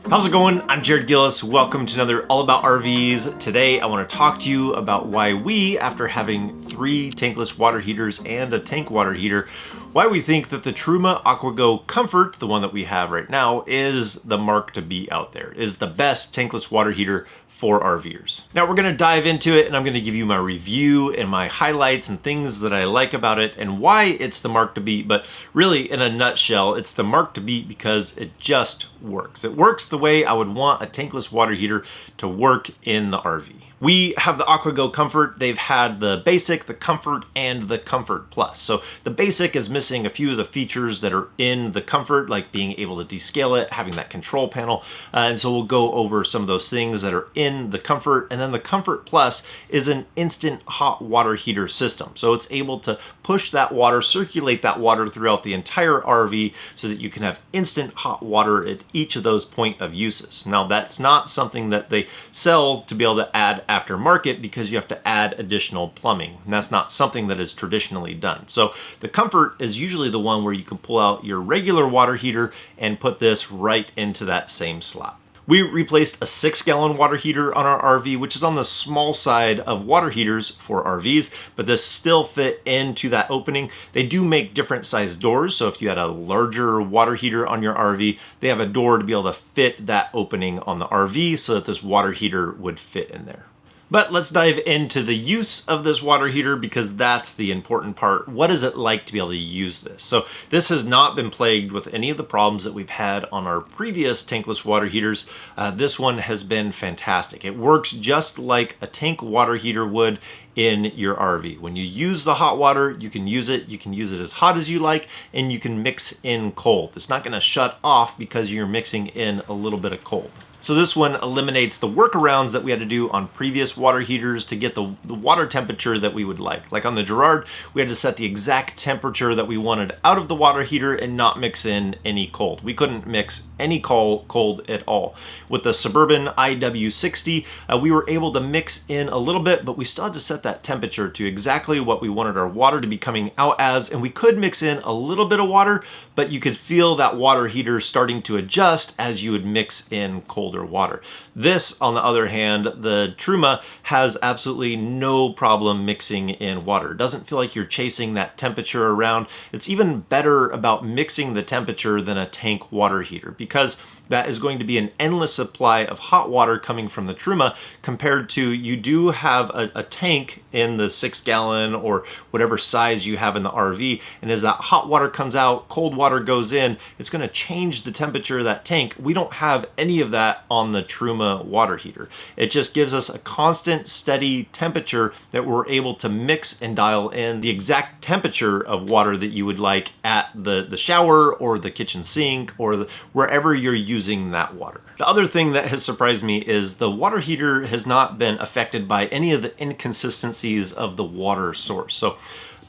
How's it going? I'm Jared Gillis. Welcome to another All About RVs. Today I want to talk to you about why we, after having 3 tankless water heaters and a tank water heater, why we think that the Truma AquaGo Comfort, the one that we have right now, is the mark to be out there, is the best tankless water heater for RVers. Now we're gonna dive into it and I'm gonna give you my review and my highlights and things that I like about it and why it's the mark to beat, but really in a nutshell, it's the mark to beat because it just works. It works the way I would want a tankless water heater to work in the RV. We have the AquaGo Comfort. They've had the Basic, the Comfort, and the Comfort Plus. So the Basic is missing a few of the features that are in the Comfort, like being able to descale it, having that control panel. And so we'll go over some of those things that are in the Comfort. And then the Comfort Plus is an instant hot water heater system. So it's able to push that water, circulate that water throughout the entire RV so that you can have instant hot water at each of those point of uses. Now that's not something that they sell to be able to add aftermarket because you have to add additional plumbing, and that's not something that is traditionally done. So the Comfort is usually the one where you can pull out your regular water heater and put this right into that same slot. We replaced a 6-gallon water heater on our RV, which is on the small side of water heaters for RVs, but this still fit into that opening. They do make different size doors, so if you had a larger water heater on your RV, they have a door to be able to fit that opening on the RV so that this water heater would fit in there. But let's dive into the use of this water heater because that's the important part. What is it like to be able to use this? So this has not been plagued with any of the problems that we've had on our previous tankless water heaters. This one has been fantastic. It works just like a tank water heater would in your RV. When you use the hot water, you can use it as hot as you like, and you can mix in cold. It's not gonna shut off because you're mixing in a little bit of cold. So this one eliminates the workarounds that we had to do on previous water heaters to get the water temperature that we would like. Like on the Gerard, we had to set the exact temperature that we wanted out of the water heater and not mix in any cold. We couldn't mix any cold at all. With the Suburban IW60, we were able to mix in a little bit, but we still had to set that temperature to exactly what we wanted our water to be coming out as, and we could mix in a little bit of water, but you could feel that water heater starting to adjust as you would mix in colder water. This, on the other hand, the Truma has absolutely no problem mixing in water. It doesn't feel like you're chasing that temperature around. It's even better about mixing the temperature than a tank water heater because that is going to be an endless supply of hot water coming from the Truma compared to you do have a tank in the 6-gallon or whatever size you have in the RV, and as that hot water comes out, cold water goes in, it's going to change the temperature of that tank. We don't have any of that on the Truma water heater. It just gives us a constant, steady temperature that we're able to mix and dial in the exact temperature of water that you would like at the shower or the kitchen sink or wherever you're using that water. The other thing that has surprised me is the water heater has not been affected by any of the inconsistencies of the water source. So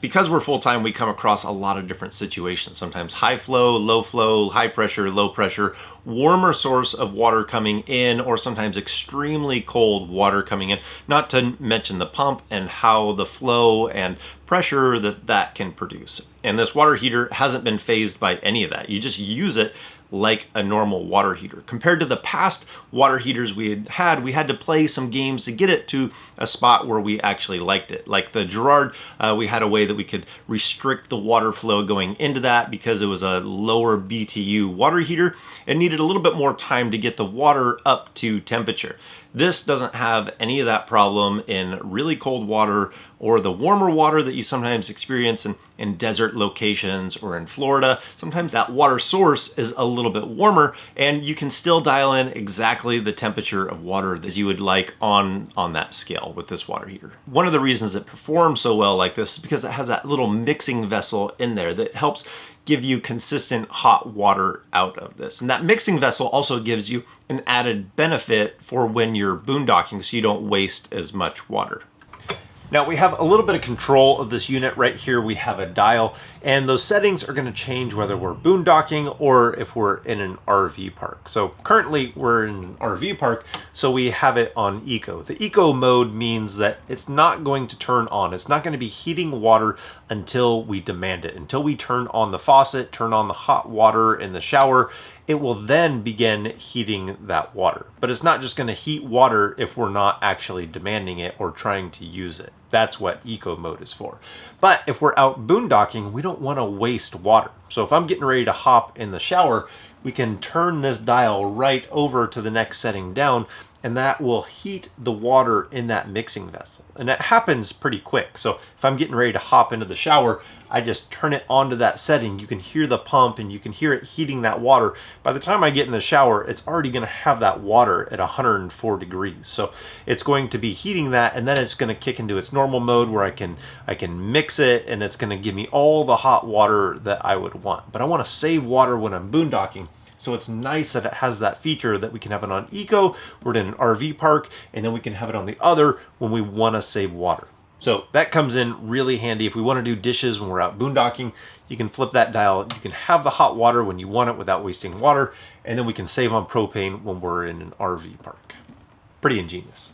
because we're full-time, we come across a lot of different situations. Sometimes high flow, high pressure, low pressure, warmer source of water coming in, or sometimes extremely cold water coming in, not to mention the pump and how the flow and pressure that can produce. And this water heater hasn't been phased by any of that. You just use it like a normal water heater. Compared to the past water heaters we had to play some games to get it to a spot where we actually liked it. Like the Gerard, we had a way that we could restrict the water flow going into that because it was a lower BTU water heater. It needed a little bit more time to get the water up to temperature. This doesn't have any of that problem in really cold water or the warmer water that you sometimes experience in desert locations or in Florida. Sometimes that water source is a little bit warmer and you can still dial in exactly the temperature of water that you would like on that scale with this water heater. One of the reasons it performs so well like this is because it has that little mixing vessel in there that helps give you consistent hot water out of this. And that mixing vessel also gives you an added benefit for when you're boondocking so you don't waste as much water. Now we have a little bit of control of this unit right here. We have a dial, and those settings are going to change whether we're boondocking or if we're in an RV park. So currently we're in an RV park, so we have it on eco. The eco mode means that it's not going to turn on. It's not going to be heating water until we demand it, until we turn on the faucet, turn on the hot water in the shower. it will then begin heating that water. But it's not just going to heat water if we're not actually demanding it or trying to use it. That's what eco mode is for. But if we're out boondocking, we don't want to waste water. So if I'm getting ready to hop in the shower, we can turn this dial right over to the next setting down, and that will heat the water in that mixing vessel. And that happens pretty quick. So if I'm getting ready to hop into the shower, I just turn it onto that setting. You can hear the pump and you can hear it heating that water. By the time I get in the shower, it's already going to have that water at 104 degrees. So it's going to be heating that, and then it's going to kick into its normal mode where I can mix it, and it's going to give me all the hot water that I would want. But I want to save water when I'm boondocking. So it's nice that it has that feature that we can have it on eco, we're in an RV park, and then we can have it on the other when we want to save water. So that comes in really handy. If we want to do dishes when we're out boondocking, you can flip that dial. You can have the hot water when you want it without wasting water, and then we can save on propane when we're in an RV park. Pretty ingenious.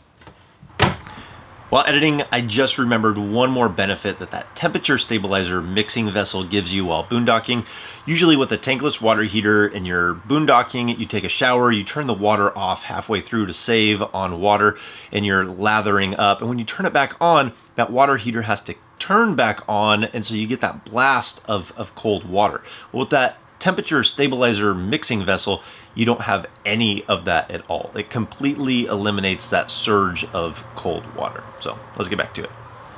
While editing, I just remembered one more benefit that temperature stabilizer mixing vessel gives you while boondocking. Usually with a tankless water heater and you're boondocking, you take a shower, you turn the water off halfway through to save on water, and you're lathering up. And when you turn it back on, that water heater has to turn back on, and so you get that blast of cold water. Well, with that temperature stabilizer mixing vessel, you don't have any of that at all. It completely eliminates that surge of cold water. So let's get back to it.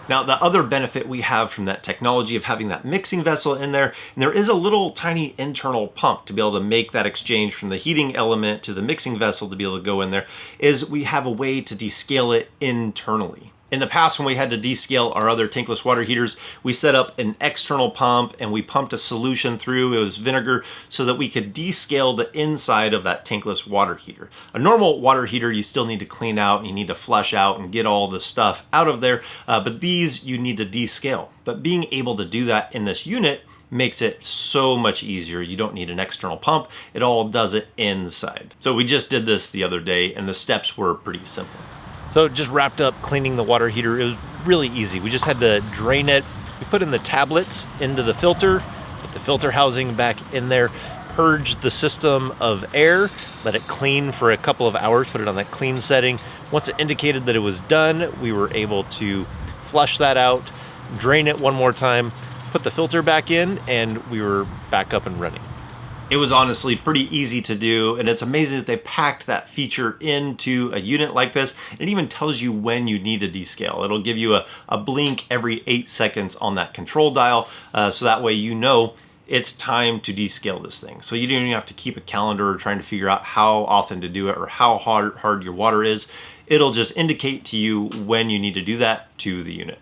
Now, the other benefit we have from that technology of having that mixing vessel in there, and there is a little tiny internal pump to be able to make that exchange from the heating element to the mixing vessel to be able to go in there, is we have a way to descale it internally. In the past, when we had to descale our other tankless water heaters, we set up an external pump and we pumped a solution through, it was vinegar, so that we could descale the inside of that tankless water heater. A normal water heater you still need to clean out and you need to flush out and get all the stuff out of there, but these you need to descale. But being able to do that in this unit makes it so much easier. You don't need an external pump, it all does it inside. So we just did this the other day and the steps were pretty simple. So just wrapped up cleaning the water heater. It was really easy. We just had to drain it. We put in the tablets into the filter, put the filter housing back in there, purge the system of air, let it clean for a couple of hours, put it on that clean setting. Once it indicated that it was done, we were able to flush that out, drain it one more time, put the filter back in, and we were back up and running. It was honestly pretty easy to do, and it's amazing that they packed that feature into a unit like this. It even tells you when you need to descale. It'll give you a blink every 8 seconds on that control dial, so that way you know it's time to descale this thing. So you don't even have to keep a calendar or trying to figure out how often to do it or how hard your water is. It'll just indicate to you when you need to do that to the unit.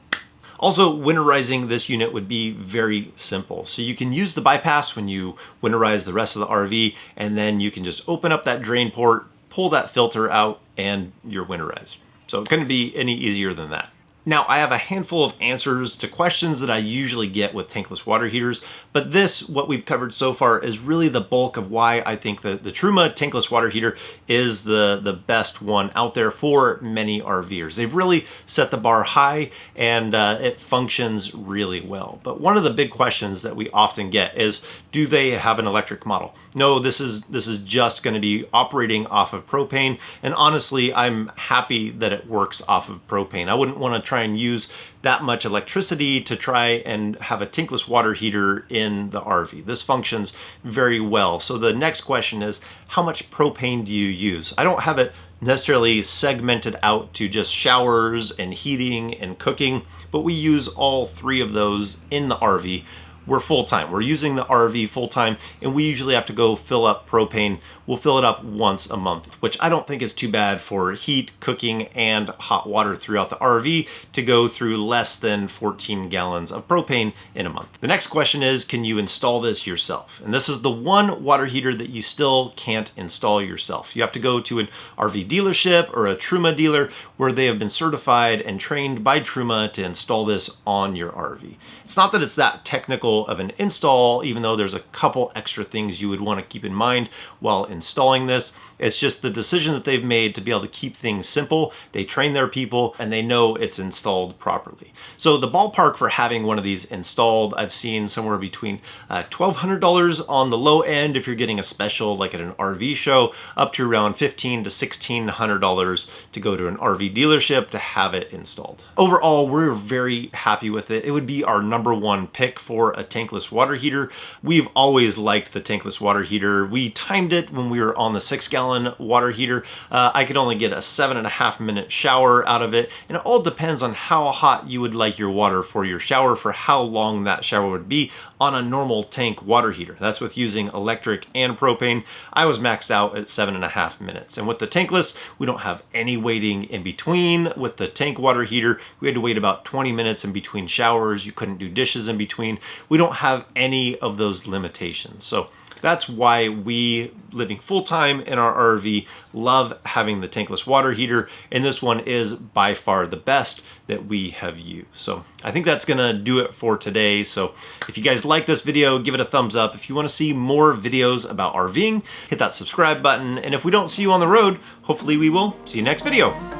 Also, winterizing this unit would be very simple. So you can use the bypass when you winterize the rest of the RV, and then you can just open up that drain port, pull that filter out, and you're winterized. So it couldn't be any easier than that. Now, I have a handful of answers to questions that I usually get with tankless water heaters, but this, what we've covered so far, is really the bulk of why I think the Truma tankless water heater is the best one out there for many RVers. They've really set the bar high, and it functions really well. But one of the big questions that we often get is, do they have an electric model? No, this is just going to be operating off of propane, and honestly, I'm happy that it works off of propane. I wouldn't want to try and use that much electricity to try and have a tankless water heater in the RV. This functions very well. So the next question is, how much propane do you use? I don't have it necessarily segmented out to just showers and heating and cooking, but we use all three of those in the RV. We're full-time. We're using the RV full-time, and we usually have to go fill up propane. We'll fill it up once a month, which I don't think is too bad for heat, cooking, and hot water throughout the RV to go through less than 14 gallons of propane in a month. The next question is, can you install this yourself? And this is the one water heater that you still can't install yourself. You have to go to an RV dealership or a Truma dealer where they have been certified and trained by Truma to install this on your RV. It's not that it's that technical of an install, even though there's a couple extra things you would want to keep in mind while installing this. It's just the decision that they've made to be able to keep things simple. They train their people and they know it's installed properly. So the ballpark for having one of these installed, I've seen somewhere between $1,200 on the low end if you're getting a special like at an RV show, up to around $1,500 to $1,600 to go to an RV dealership to have it installed. Overall, we're very happy with it. It would be our #1 pick for a tankless water heater. We've always liked the tankless water heater. We timed it when we were on the 6-gallon water heater. I could only get a 7.5-minute shower out of it, and it all depends on how hot you would like your water for your shower, for how long that shower would be on a normal tank water heater. That's with using electric and propane. I was maxed out at 7.5 minutes. And with the tankless, we don't have any waiting in between. With the tank water heater, we had to wait about 20 minutes in between showers. You couldn't do dishes in between. We don't have any of those limitations. So that's why we, living full-time in our RV, love having the tankless water heater, and this one is by far the best that we have used. So I think that's gonna do it for today. So if you guys like this video, give it a thumbs up. If you wanna see more videos about RVing, hit that subscribe button, and if we don't see you on the road, hopefully we will see you next video.